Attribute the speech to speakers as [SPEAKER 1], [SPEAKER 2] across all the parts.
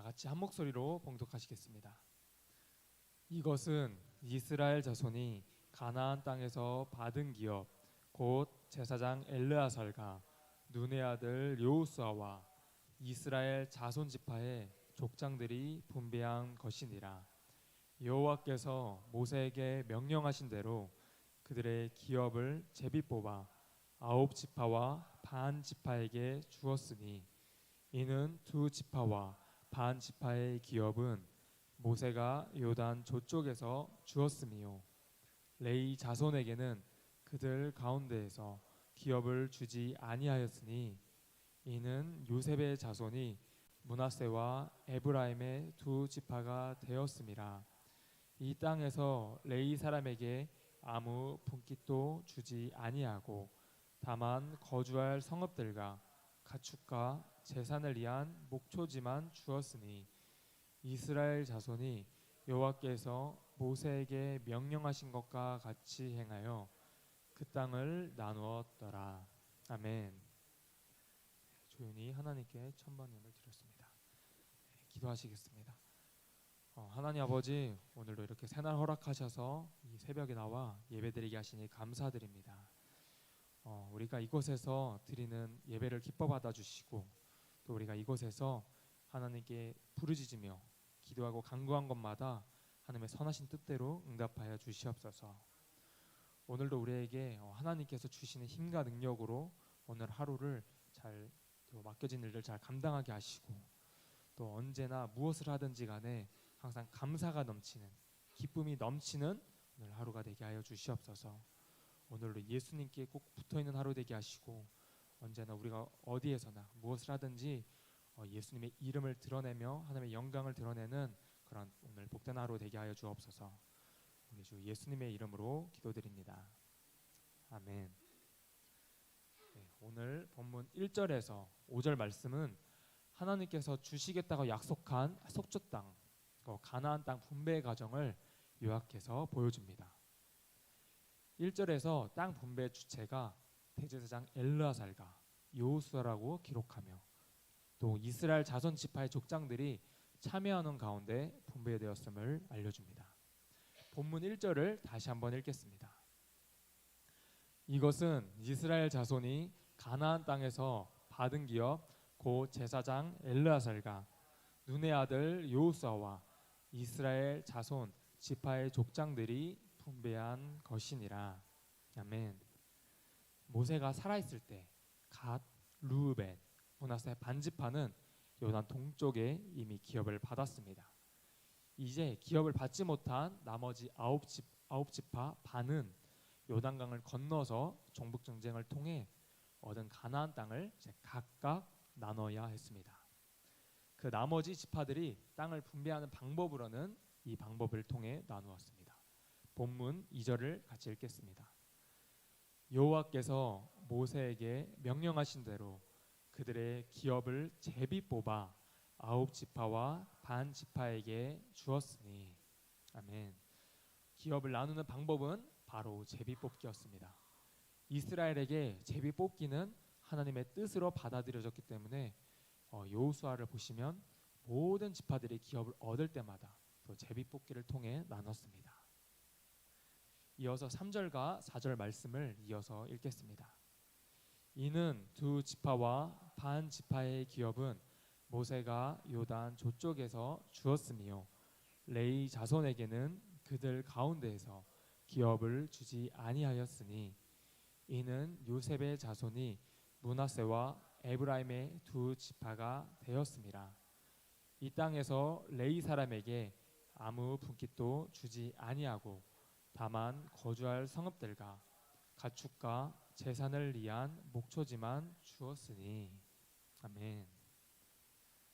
[SPEAKER 1] 같이 한 목소리로 봉독하시겠습니다. 이것은 이스라엘 자손이 가나안 땅에서 받은 기업 곧 제사장 엘르아살과 눈의 아들 여호수아와 이스라엘 자손 지파의 족장들이 분배한 것이니라. 여호와께서 모세에게 명령하신 대로 그들의 기업을 제비 뽑아 아홉 지파와 반 지파에게 주었으니 이는 두 지파와 반 지파의 기업은 모세가 요단 저쪽에서 주었으며 레위 자손에게는 그들 가운데에서 기업을 주지 아니하였으니 이는 요셉의 자손이 므낫세와 에브라임의 두 지파가 되었음이라. 이 땅에서 레위 사람에게 아무 분깃도 주지 아니하고 다만 거주할 성읍들과 가축과 재산을 위한 목초지만 주었으니 이스라엘 자손이 여호와께서 모세에게 명령하신 것과 같이 행하여 그 땅을 나누었더라. 아멘. 조용히 하나님께 천번님을 드렸습니다. 기도하시겠습니다. 하나님 아버지, 오늘도 이렇게 새날 허락하셔서 이 새벽에 나와 예배드리게 하시니 감사드립니다. 우리가 이곳에서 드리는 예배를 기뻐 받아주시고 또 우리가 이곳에서 하나님께 부르짖으며 기도하고 간구한 것마다 하나님의 선하신 뜻대로 응답하여 주시옵소서. 오늘도 우리에게 하나님께서 주시는 힘과 능력으로 오늘 하루를 잘 맡겨진 일들 잘 감당하게 하시고 또 언제나 무엇을 하든지 간에 항상 감사가 넘치는 기쁨이 넘치는 오늘 하루가 되게 하여 주시옵소서. 오늘도 예수님께 꼭 붙어있는 하루 되게 하시고 언제나 우리가 어디에서나 무엇을 하든지 예수님의 이름을 드러내며 하나님의 영광을 드러내는 그런 오늘 복된 하루 되게 하여 주옵소서. 우리 주 예수님의 이름으로 기도드립니다. 아멘. 오늘 본문 1절에서 5절 말씀은 하나님께서 주시겠다고 약속한 속주 땅, 가나안 땅 분배 과정을 요약해서 보여줍니다. 1절에서 땅 분배 주체가 대제사장 엘르아살과 여호수아라고 기록하며 또 이스라엘 자손 지파의 족장들이 참여하는 가운데 분배되었음을 알려줍니다. 본문 1절을 다시 한번 읽겠습니다. 이것은 이스라엘 자손이 가나안 땅에서 받은 기업 곧 제사장 엘르아살과 눈의 아들 여호수아와 이스라엘 자손 지파의 족장들이 분배한 것이니라. 아멘. 모세가 살아있을 때 갓, 루벤, 므낫세 반지파는 요단 동쪽에 이미 기업을 받았습니다. 이제 기업을 받지 못한 나머지 아홉 지파 반은 요단강을 건너서 종북 전쟁을 통해 얻은 가나안 땅을 이제 각각 나눠야 했습니다. 그 나머지 지파들이 땅을 분배하는 방법으로는 이 방법을 통해 나누었습니다. 본문 2절을 같이 읽겠습니다. 여호와께서 모세에게 명령하신 대로 그들의 기업을 제비 뽑아 아홉 지파와 반 지파에게 주었으니. 아멘. 기업을 나누는 방법은 바로 제비 뽑기였습니다. 이스라엘에게 제비 뽑기는 하나님의 뜻으로 받아들여졌기 때문에 여호수아를 보시면 모든 지파들이 기업을 얻을 때마다 또 제비 뽑기를 통해 나눴습니다. 이어서 3절과 4절 말씀을 이어서 읽겠습니다. 이는 두 지파와 반 지파의 기업은 모세가 요단 저쪽에서 주었으며 레위 자손에게는 그들 가운데에서 기업을 주지 아니하였으니 이는 요셉의 자손이 므낫세와 에브라임의 두 지파가 되었음이라. 이 땅에서 레위 사람에게 아무 분깃도 주지 아니하고 다만 거주할 성읍들과 가축과 재산을 위한 목초지만 주었으니. 아멘.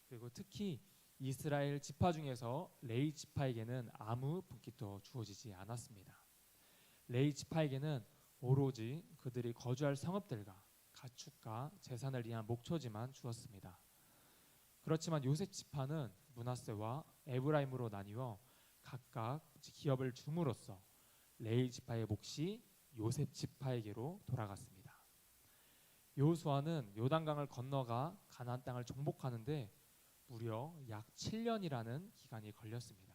[SPEAKER 1] 그리고 특히 이스라엘 지파 중에서 레위 지파에게는 아무 분깃도 주어지지 않았습니다. 레위 지파에게는 오로지 그들이 거주할 성읍들과 가축과 재산을 위한 목초지만 주었습니다. 그렇지만 요셉 지파는 므낫세와 에브라임으로 나뉘어 각각 기업을 줌으로써 레위 지파의 몫이 요셉 지파에게로 돌아갔습니다. 여호수아는 요단강을 건너가 가나안 땅을 정복하는데 무려 약 7년이라는 기간이 걸렸습니다.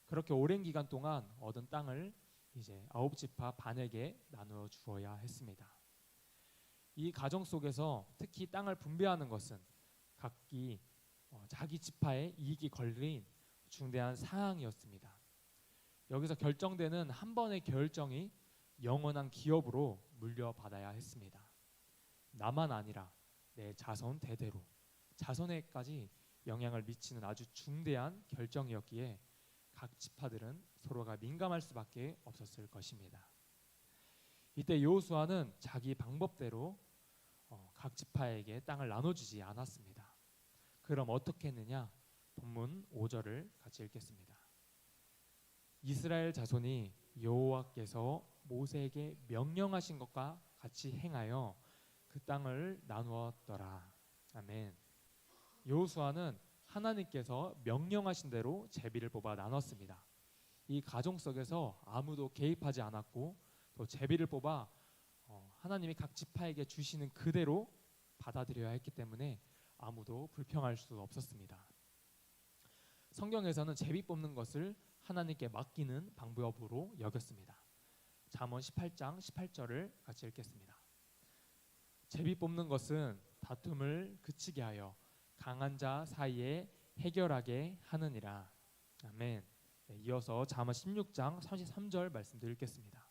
[SPEAKER 1] 그렇게 오랜 기간 동안 얻은 땅을 이제 9지파 반에게 나누어 주어야 했습니다. 이 과정 속에서 특히 땅을 분배하는 것은 각기 자기 지파의 이익이 걸린 중대한 사항이었습니다. 여기서 결정되는 한 번의 결정이 영원한 기업으로 물려받아야 했습니다. 나만 아니라 내 자손 대대로 자손에까지 영향을 미치는 아주 중대한 결정이었기에 각 지파들은 서로가 민감할 수밖에 없었을 것입니다. 이때 여호수아는 자기 방법대로 각 지파에게 땅을 나눠주지 않았습니다. 그럼 어떻게 했느냐? 본문 5절을 같이 읽겠습니다. 이스라엘 자손이 여호와께서 모세에게 명령하신 것과 같이 행하여 그 땅을 나누었더라. 아멘. 여호수아는 하나님께서 명령하신 대로 제비를 뽑아 나눴습니다. 이 가정 속에서 아무도 개입하지 않았고 또 제비를 뽑아 하나님이 각 지파에게 주시는 그대로 받아들여야 했기 때문에 아무도 불평할 수 없었습니다. 성경에서는 제비 뽑는 것을 하나님께 맡기는 방법으로 여겼습니다. 잠언 18장 18절을 같이 읽겠습니다. 제비 뽑는 것은 다툼을 그치게 하여 강한 자 사이에 해결하게 하느니라. 아멘. 이어서 잠언 16장 33절 말씀도 읽겠습니다.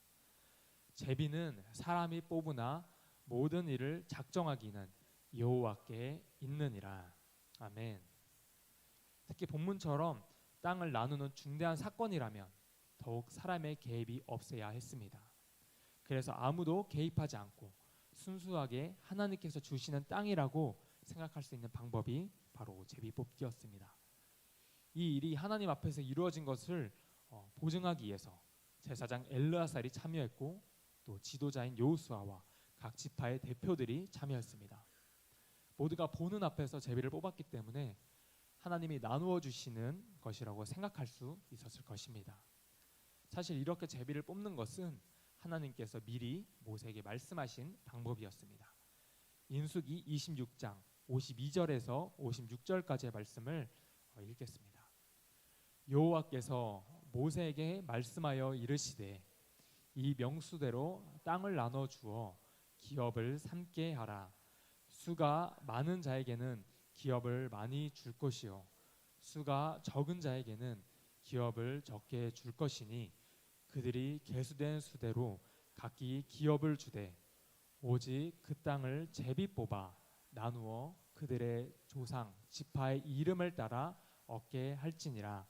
[SPEAKER 1] 제비는 사람이 뽑으나 모든 일을 작정하기는 여호와께 있느니라. 아멘. 특히 본문처럼 땅을 나누는 중대한 사건이라면 더욱 사람의 개입이 없어야 했습니다. 그래서 아무도 개입하지 않고 순수하게 하나님께서 주시는 땅이라고 생각할 수 있는 방법이 바로 제비 뽑기였습니다. 이 일이 하나님 앞에서 이루어진 것을 보증하기 위해서 제사장 엘르아살이 참여했고 또 지도자인 여호수아와 각 지파의 대표들이 참여했습니다. 모두가 보는 앞에서 제비를 뽑았기 때문에 하나님이 나누어 주시는 것이라고 생각할 수 있었을 것입니다. 사실 이렇게 제비를 뽑는 것은 하나님께서 미리 모세에게 말씀하신 방법이었습니다. 민수기 26장 52절에서 56절까지의 말씀을 읽겠습니다. 여호와께서 모세에게 말씀하여 이르시되 이 명수대로 땅을 나눠 주어 기업을 삼게 하라. 수가 많은 자에게는 기업을 많이 줄 것이요 수가 적은 자에게는 기업을 적게 줄 것이니 그들이 계수된 수대로 각기 기업을 주되 오직 그 땅을 제비 뽑아 나누어 그들의 조상 지파의 이름을 따라 얻게 할지니라.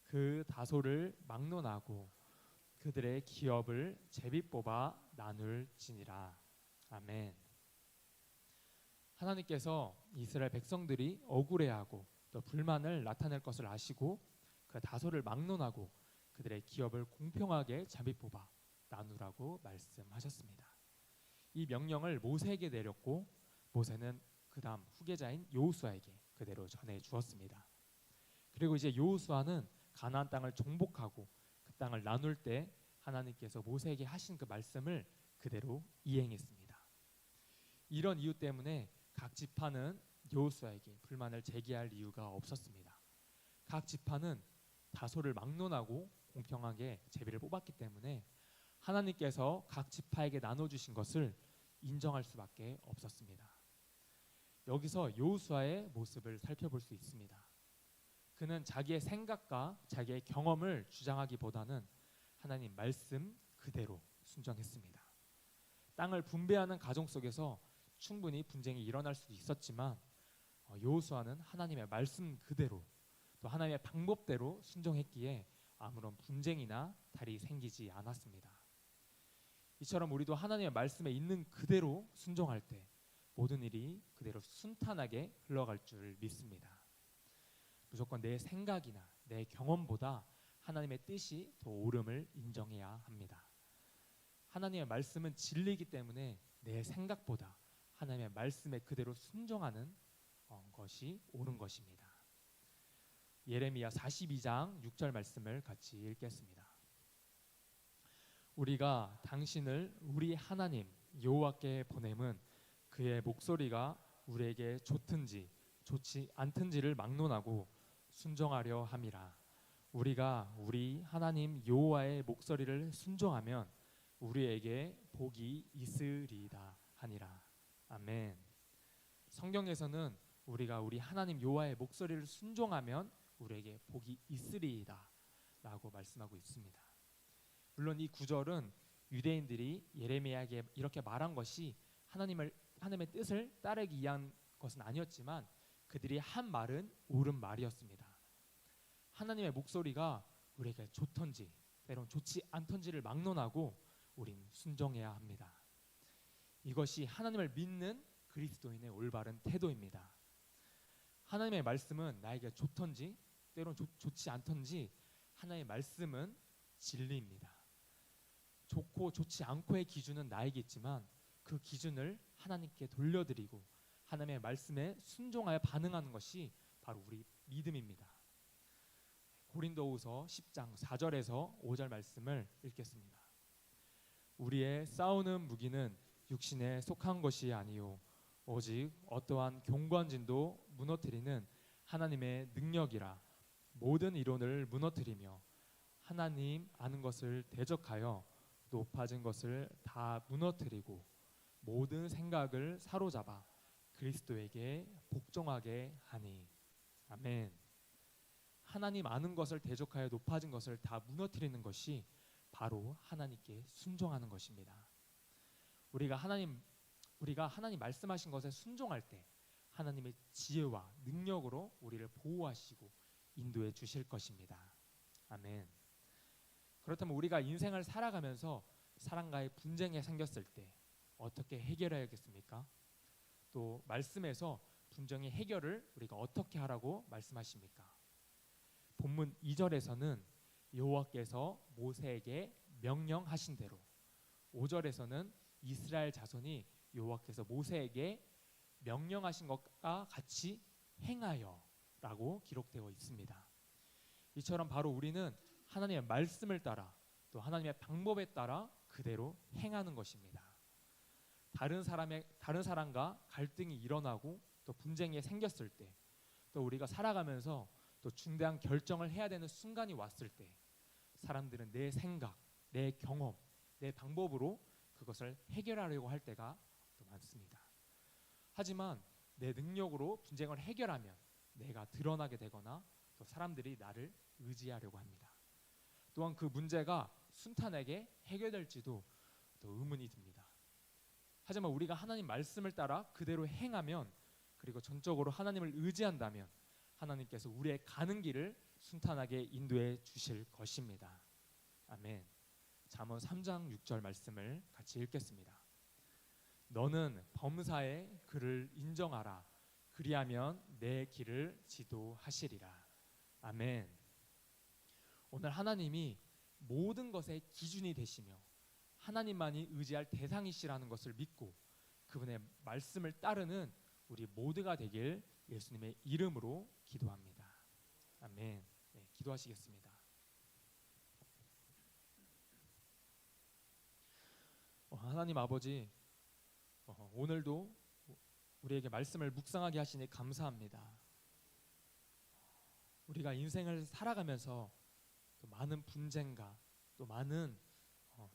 [SPEAKER 1] 그 다소를 막론하고 그들의 기업을 제비 뽑아 나눌지니라. 아멘. 하나님께서 이스라엘 백성들이 억울해하고 또 불만을 나타낼 것을 아시고 그 다소를 막론하고 그들의 기업을 공평하게 제비 뽑아 나누라고 말씀하셨습니다. 이 명령을 모세에게 내렸고 모세는 그 다음 후계자인 여호수아에게 그대로 전해 주었습니다. 그리고 이제 여호수아는 가나안 땅을 정복하고 그 땅을 나눌 때 하나님께서 모세에게 하신 그 말씀을 그대로 이행했습니다. 이런 이유 때문에 각 지파는 여호수아에게 불만을 제기할 이유가 없었습니다. 각 지파는 다소를 막론하고 공평하게 제비를 뽑았기 때문에 하나님께서 각 지파에게 나눠주신 것을 인정할 수밖에 없었습니다. 여기서 여호수아의 모습을 살펴볼 수 있습니다. 그는 자기의 생각과 자기의 경험을 주장하기보다는 하나님 말씀 그대로 순종했습니다. 땅을 분배하는 과정 속에서 충분히 분쟁이 일어날 수도 있었지만 여호수아는 하나님의 말씀 그대로 또 하나님의 방법대로 순종했기에 아무런 분쟁이나 탈이 생기지 않았습니다. 이처럼 우리도 하나님의 말씀에 있는 그대로 순종할 때 모든 일이 그대로 순탄하게 흘러갈 줄 믿습니다. 무조건 내 생각이나 내 경험보다 하나님의 뜻이 더 옳음을 인정해야 합니다. 하나님의 말씀은 진리이기 때문에 내 생각보다 하나님의 말씀에 그대로 순종하는 것이 옳은 것입니다. 예레미야 42장 6절 말씀을 같이 읽겠습니다. 우리가 당신을 우리 하나님 여호와께 보냄은 그의 목소리가 우리에게 좋든지 좋지 않든지를 막론하고 순종하려 함이라. 우리가 우리 하나님 여호와의 목소리를 순종하면 우리에게 복이 있으리이다 하니라. 아멘. 성경에서는 우리가 우리 하나님 여호와의 목소리를 순종하면 우리에게 복이 있으리이다 라고 말씀하고 있습니다. 물론 이 구절은 유대인들이 예레미야에게 이렇게 말한 것이 하나님의 뜻을 따르기 위한 것은 아니었지만 그들이 한 말은 옳은 말이었습니다. 하나님의 목소리가 우리에게 좋던지 때론 좋지 않던지를 막론하고 우린 순종해야 합니다. 이것이 하나님을 믿는 그리스도인의 올바른 태도입니다. 하나님의 말씀은 나에게 좋던지 때론 좋지 않던지 하나님의 말씀은 진리입니다. 좋고 좋지 않고의 기준은 나에게 있지만 그 기준을 하나님께 돌려드리고 하나님의 말씀에 순종하여 반응하는 것이 바로 우리 믿음입니다. 고린도후서 10장 4절에서 5절 말씀을 읽겠습니다. 우리의 싸우는 무기는 육신에 속한 것이 아니요 오직 어떠한 경관진도 무너뜨리는 하나님의 능력이라. 모든 이론을 무너뜨리며 하나님 아는 것을 대적하여 높아진 것을 다 무너뜨리고 모든 생각을 사로잡아 그리스도에게 복종하게 하니. 아멘. 하나님 아는 것을 대적하여 높아진 것을 다 무너뜨리는 것이 바로 하나님께 순종하는 것입니다. 우리가 하나님 말씀하신 것에 순종할 때 하나님의 지혜와 능력으로 우리를 보호하시고 인도해 주실 것입니다. 아멘. 그렇다면 우리가 인생을 살아가면서 사람과의 분쟁이 생겼을 때 어떻게 해결해야겠습니까? 또 말씀에서 분쟁의 해결을 우리가 어떻게 하라고 말씀하십니까? 본문 2절에서는 여호와께서 모세에게 명령하신 대로, 5절에서는 이스라엘 자손이 여호와께서 모세에게 명령하신 것과 같이 행하여 라고 기록되어 있습니다. 이처럼 바로 우리는 하나님의 말씀을 따라 또 하나님의 방법에 따라 그대로 행하는 것입니다. 다른 사람과 갈등이 일어나고 또 분쟁이 생겼을 때, 또 우리가 살아가면서 또 중대한 결정을 해야 되는 순간이 왔을 때 사람들은 내 생각, 내 경험, 내 방법으로 그것을 해결하려고 할 때가 또 많습니다. 하지만 내 능력으로 분쟁을 해결하면 내가 드러나게 되거나 또 사람들이 나를 의지하려고 합니다. 또한 그 문제가 순탄하게 해결될지도 또 의문이 듭니다. 하지만 우리가 하나님 말씀을 따라 그대로 행하면, 그리고 전적으로 하나님을 의지한다면 하나님께서 우리의 가는 길을 순탄하게 인도해 주실 것입니다. 아멘. 잠언 3장 6절 말씀을 같이 읽겠습니다. 너는 범사의 그를 인정하라. 그리하면 내 길을 지도하시리라. 아멘. 오늘 하나님이 모든 것의 기준이 되시며 하나님만이 의지할 대상이시라는 것을 믿고 그분의 말씀을 따르는 우리 모두가 되길 예수님의 이름으로 기도합니다. 아멘. 네, 기도하시겠습니다. 하나님 아버지, 오늘도 우리에게 말씀을 묵상하게 하시니 감사합니다. 우리가 인생을 살아가면서 또 많은 분쟁과 또 많은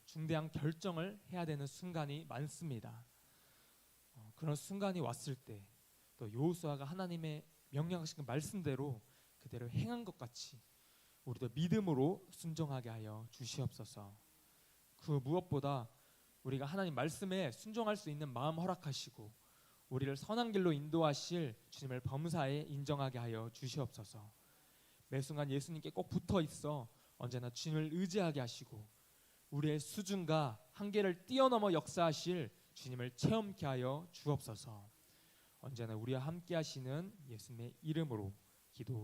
[SPEAKER 1] 중대한 결정을 해야 되는 순간이 많습니다. 그런 순간이 왔을 때 또 여호수아가 하나님의 명령하신 그 말씀대로 그대로 행한 것 같이 우리도 믿음으로 순종하게 하여 주시옵소서. 그 무엇보다 우리가 하나님 말씀에 순종할 수 있는 마음 허락하시고 우리를 선한 길로 인도하실 주님을 범사에 인정하게 하여 주시옵소서. 매 순간 예수님께 꼭 붙어 있어 언제나 주님을 의지하게 하시고 우리의 수준과 한계를 뛰어넘어 역사하실 주님을 체험케 하여 주옵소서. 언제나 우리와 함께 하시는 예수님의 이름으로 기도